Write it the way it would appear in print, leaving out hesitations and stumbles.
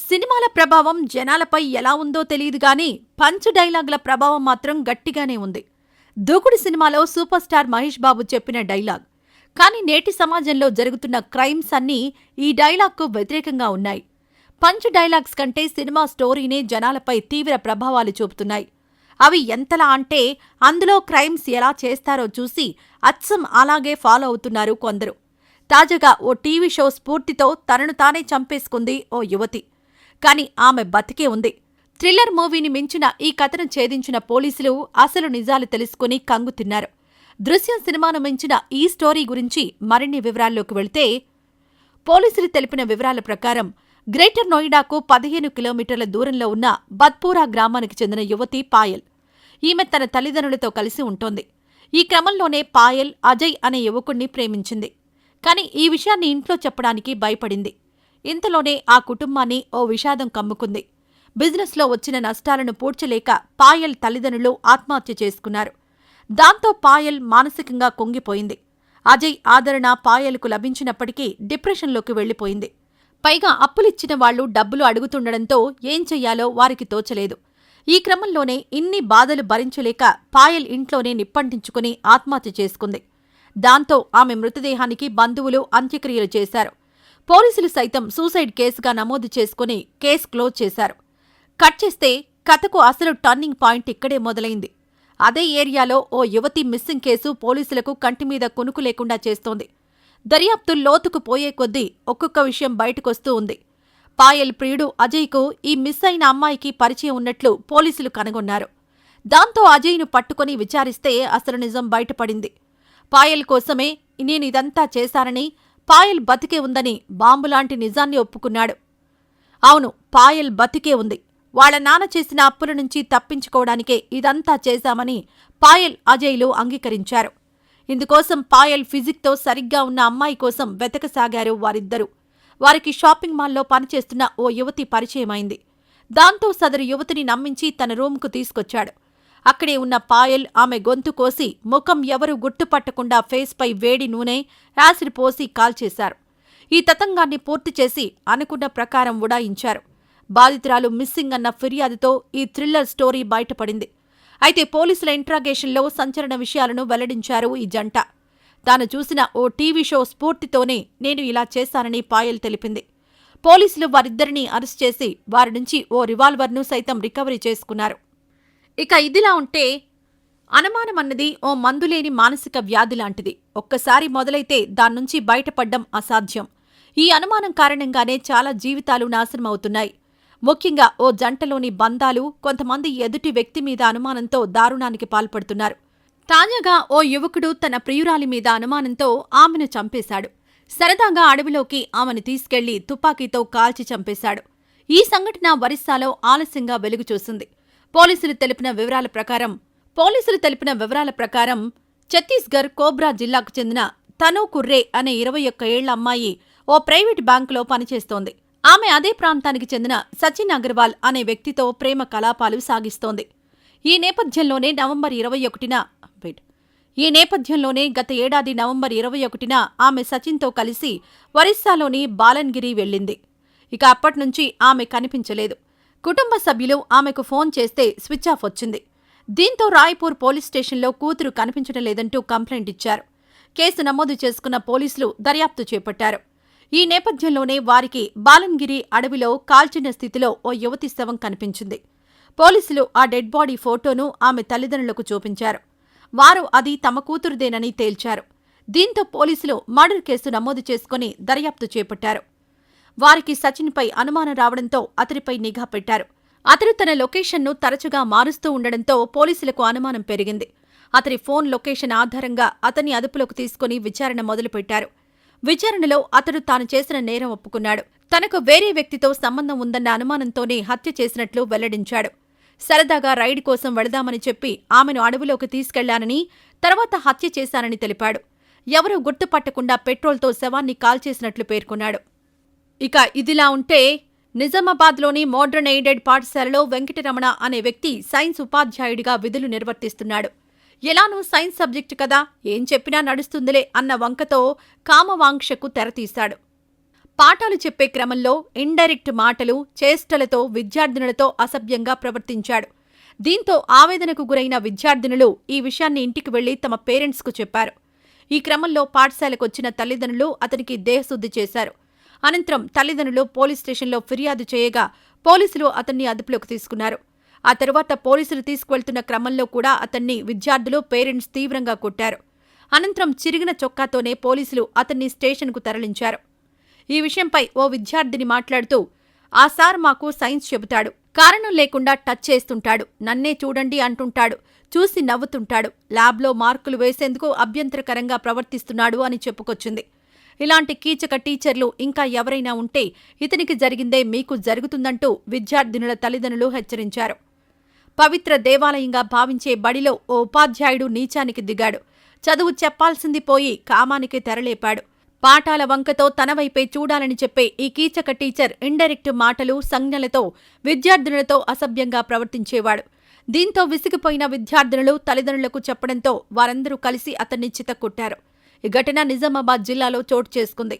సినిమాల ప్రభావం జనాలపై ఎలా ఉందో తెలియదు గానీ పంచ్ డైలాగుల ప్రభావం మాత్రం గట్టిగానే ఉంది. దూకుడు సినిమాలో సూపర్ స్టార్ మహేష్ బాబు చెప్పిన డైలాగ్. కానీ నేటి సమాజంలో జరుగుతున్న క్రైమ్స్ అన్నీ ఈ డైలాగ్కు వ్యతిరేకంగా ఉన్నాయి. పంచ్ డైలాగ్స్ కంటే సినిమా స్టోరీనే జనాలపై తీవ్ర ప్రభావాలు చూపుతున్నాయి. అవి ఎంతలా అంటే అందులో క్రైమ్స్ ఎలా చేస్తారో చూసి అచ్చం అలాగే ఫాలో అవుతున్నారు కొందరు. తాజాగా ఓ టీవీ షో స్ఫూర్తితో తనను తానే చంపేసుకుంది ఓ యువతి. కాని ఆమె బతికే ఉంది. థ్రిల్లర్ మూవీని మించిన ఈ కథను ఛేదించిన పోలీసులు అసలు నిజాలు తెలుసుకుని కంగు తిన్నారు. దృశ్యం సినిమాను మించిన ఈ స్టోరీ గురించి మరిన్ని వివరాల్లోకి వెళితే, పోలీసులు తెలిపిన వివరాల ప్రకారం గ్రేటర్ నోయిడాకు 15 కిలోమీటర్ల దూరంలో ఉన్న బద్పూరా గ్రామానికి చెందిన యువతి పాయల్. ఈమె తన తల్లిదండ్రులతో కలిసి ఉంటోంది. ఈ క్రమంలోనే పాయల్ అజయ్ అనే యువకుణ్ణి ప్రేమించింది. కాని ఈ విషయాన్ని ఇంట్లో చెప్పడానికి భయపడింది. ఇంతలోనే ఆ కుటుంబాన్ని ఓ విషాదం కమ్ముకుంది. బిజినెస్లో వచ్చిన నష్టాలను పూడ్చలేక పాయల్ తల్లిదండ్రులు ఆత్మహత్య చేసుకున్నారు. దాంతో పాయల్ మానసికంగా కుంగిపోయింది. అజయ్ ఆదరణ పాయల్కు లభించినప్పటికీ డిప్రెషన్లోకి వెళ్లిపోయింది. పైగా అప్పులిచ్చిన వాళ్లు డబ్బులు అడుగుతుండడంతో ఏం చెయ్యాలో వారికి తోచలేదు. ఈ క్రమంలోనే ఇన్ని బాధలు భరించలేక పాయల్ ఇంట్లోనే నిప్పంటించుకుని ఆత్మహత్య చేసుకుంది. దాంతో ఆమె మృతదేహానికి బంధువులు అంత్యక్రియలు చేశారు. పోలీసులు సైతం సూసైడ్ కేసుగా నమోదు చేసుకుని కేసు క్లోజ్ చేశారు. కట్ చేస్తే కథకు అసలు టర్నింగ్ పాయింట్ ఇక్కడే మొదలైంది. అదే ఏరియాలో ఓ యువతి మిస్సింగ్ కేసు పోలీసులకు కంటిమీద కునుకు లేకుండా చేస్తోంది. దర్యాప్తు లోతుకు పోయే కొద్దీ ఒక్కొక్క విషయం బయటకొస్తూ ఉంది. పాయల్ ప్రియుడు అజయ్కు ఈ మిస్ అయిన అమ్మాయికి పరిచయం ఉన్నట్లు పోలీసులు కనుగొన్నారు. దాంతో అజయ్ను పట్టుకుని విచారిస్తే అసలు నిజం బయటపడింది. పాయల్ కోసమే నేనిదంతా చేశానని, పాయల్ బతికే ఉందని బాంబులాంటి నిజాన్ని ఒప్పుకున్నాడు. అవును, పాయల్ బతికే ఉంది. వాళ్ల నాన్న చేసిన అప్పుల నుంచి తప్పించుకోవడానికే ఇదంతా చేశామని పాయల్, అజయ్లు అంగీకరించారు. ఇందుకోసం పాయల్ ఫిజిక్తో సరిగ్గా ఉన్న అమ్మాయి కోసం వెతకసాగారు వారిద్దరూ. వారికి షాపింగ్ మాల్లో పనిచేస్తున్న ఓ యువతి పరిచయమైంది. దాంతో సదరు యువతిని నమ్మించి తన రూమ్కు తీసుకొచ్చాడు. అక్కడే ఉన్న పాయల్ ఆమె గొంతు కోసి ముఖం ఎవరూ గుర్తుపట్టకుండా ఫేస్పై వేడి నూనె, యాసిడ్ పోసి కాల్చేశారు. ఈ తతంగాన్ని పూర్తి చేసి అనుకున్న ప్రకారం ఉడాయించారు. బాధితురాలు మిస్సింగ్ అన్న ఫిర్యాదుతో ఈ థ్రిల్లర్ స్టోరీ బయటపడింది. అయితే పోలీసుల ఇంట్రాగేషన్లో సంచలన విషయాలను వెల్లడించారు ఈ జంట. తాను చూసిన ఓ టీవీ షో స్ఫూర్తితోనే నేను ఇలా చేశానని పాయల్ తెలిపింది. పోలీసులు వారిద్దరినీ అరెస్ట్ చేసి వారి నుంచి ఓ రివాల్వర్ను సైతం రికవరీ చేసుకున్నారు. ఇక ఇదిలా ఉంటే, అనుమానమన్నది ఓ మందులేని మానసిక వ్యాధి లాంటిది. ఒక్కసారి మొదలైతే దాన్నుంచి బయటపడ్డం అసాధ్యం. ఈ అనుమానం కారణంగానే చాలా జీవితాలు నాశనమవుతున్నాయి. ముఖ్యంగా ఓ జంటలోని బంధాలు కొంతమంది ఎదుటి వ్యక్తి మీద అనుమానంతో దారుణానికి పాల్పడుతున్నారు. తాజాగా ఓ యువకుడు తన ప్రియురాలి మీద అనుమానంతో ఆమెను చంపేశాడు. సరదాగా అడవిలోకి ఆమెను తీసుకెళ్లి తుపాకీతో కాల్చి చంపేశాడు. ఈ సంఘటన ఒరిస్సాలో ఆలస్యంగా వెలుగుచూసింది. పోలీసులు తెలిపిన వివరాల ప్రకారం ఛత్తీస్గఢ్ కోబ్రా జిల్లాకు చెందిన తను కుర్రే అనే 21 ఏళ్ల అమ్మాయి ఓ ప్రైవేట్ బ్యాంకులో పనిచేస్తోంది. ఆమె అదే ప్రాంతానికి చెందిన సచిన్ అగర్వాల్ అనే వ్యక్తితో ప్రేమ కలాపాలు సాగిస్తోంది. ఈ నేపథ్యంలోనే గత ఏడాది నవంబర్ 21న ఆమె సచిన్తో కలిసి ఒరిస్సాలోని బాలన్గిరి వెళ్లింది. ఇక అప్పట్నుంచి ఆమె కనిపించలేదు. కుటుంబ సభ్యులు ఆమెకు ఫోన్ చేస్తే స్విచ్ ఆఫ్ వచ్చింది. దీంతో రాయ్పూర్ పోలీస్ స్టేషన్లో కూతురు కనిపించడం లేదంటూ కంప్లైంట్ ఇచ్చారు. కేసు నమోదు చేసుకున్న పోలీసులు దర్యాప్తు చేపట్టారు. ఈ నేపథ్యంలోనే వారికి బాలన్గిరి అడవిలో కాల్చిన స్థితిలో ఓ యువతి శవం కనిపించింది. పోలీసులు ఆ డెడ్ బాడీ ఫోటోను ఆమె తల్లిదండ్రులకు చూపించారు. వారు అది తమ కూతురుదేనని తేల్చారు. దీంతో పోలీసులు మర్డర్ కేసు నమోదు చేసుకుని దర్యాప్తు చేపట్టారు. వారికి సచిన్పై అనుమానం రావడంతో అతడిపై నిఘా పెట్టారు. అతడు తన లొకేషన్ను తరచుగా మారుస్తూ ఉండడంతో పోలీసులకు అనుమానం పెరిగింది. అతడి ఫోన్ లొకేషన్ ఆధారంగా అతన్ని అదుపులోకి తీసుకుని విచారణ మొదలుపెట్టారు. విచారణలో అతడు తాను చేసిన నేరం ఒప్పుకున్నాడు. తనకు వేరే వ్యక్తితో సంబంధం ఉందన్న అనుమానంతోనే హత్య చేసినట్లు వెల్లడించాడు. సరదాగా రైడ్ కోసం వెళదామని చెప్పి ఆమెను అడవిలోకి తీసుకెళ్లానని, తర్వాత హత్య చేశానని తెలిపాడు. ఎవరూ గుర్తుపట్టకుండా పెట్రోల్తో శవాన్ని కాల్చేసినట్లు పేర్కొన్నాడు. ఇక ఇదిలా ఉంటే, నిజామాబాద్లోని మోడ్రన్ ఎయిడెడ్ పాఠశాలలో వెంకటరమణ అనే వ్యక్తి సైన్స్ ఉపాధ్యాయుడిగా విధులు నిర్వర్తిస్తున్నాడు. ఎలానూ సైన్స్ సబ్జెక్టు కదా, ఏం చెప్పినా నడుస్తుందిలే అన్న వంకతో కామవాంక్షకు తెరతీశాడు. పాఠాలు చెప్పే క్రమంలో ఇండైరెక్ట్ మాటలు, చేష్టలతో విద్యార్థినులతో అసభ్యంగా ప్రవర్తించాడు. దీంతో ఆవేదనకు గురైన విద్యార్థినులు ఈ విషయాన్ని ఇంటికి వెళ్లి తమ పేరెంట్స్కు చెప్పారు. ఈ క్రమంలో పాఠశాలకొచ్చిన తల్లిదండ్రులు అతనికి దేహశుద్ధి చేశారు. అనంతరం తల్లిదండ్రులు పోలీస్ స్టేషన్లో ఫిర్యాదు చేయగా పోలీసులు అతన్ని అదుపులోకి తీసుకున్నారు. ఆ తరువాత పోలీసులు తీసుకువెళ్తున్న క్రమంలో కూడా అతన్ని విద్యార్థులు, పేరెంట్స్ తీవ్రంగా కొట్టారు. అనంతరం చిరిగిన చొక్కాతోనే పోలీసులు అతన్ని స్టేషన్కు తరలించారు. ఈ విషయంపై ఓ విద్యార్థిని మాట్లాడుతూ, ఆ సార్ మాకు సైన్స్ చెబుతాడు, కారణం లేకుండా టచ్ చేస్తుంటాడు, నన్నే చూడండి అంటుంటాడు, చూసి నవ్వుతుంటాడు, ల్యాబ్లో మార్కులు వేసేందుకు అభ్యంతరకరంగా ప్రవర్తిస్తున్నాడు అని చెప్పుకొచ్చింది. ఇలాంటి కీచక టీచర్లు ఇంకా ఎవరైనా ఉంటే ఇతనికి జరిగిందే మీకు జరుగుతుందంటూ విద్యార్థినుల తల్లిదండ్రులు హెచ్చరించారు. పవిత్ర దేవాలయంగా భావించే బడిలో ఓ ఉపాధ్యాయుడు నీచానికి దిగాడు. చదువు చెప్పాల్సింది పోయి కామానికి తెరలేపాడు. పాఠాల వంకతో తన వైపే చూడాలని చెప్పే ఈ కీచక టీచర్ ఇండైరెక్ట్ మాటలు, సంజ్ఞలతో విద్యార్థినులతో అసభ్యంగా ప్రవర్తించేవాడు. దీంతో విసిగిపోయిన విద్యార్థినులు తల్లిదండ్రులకు చెప్పడంతో వారందరూ కలిసి అతన్ని చితక్కొట్టారు. ఈ ఘటన నిజామాబాద్ జిల్లాలో చోటు చేసుకుంది.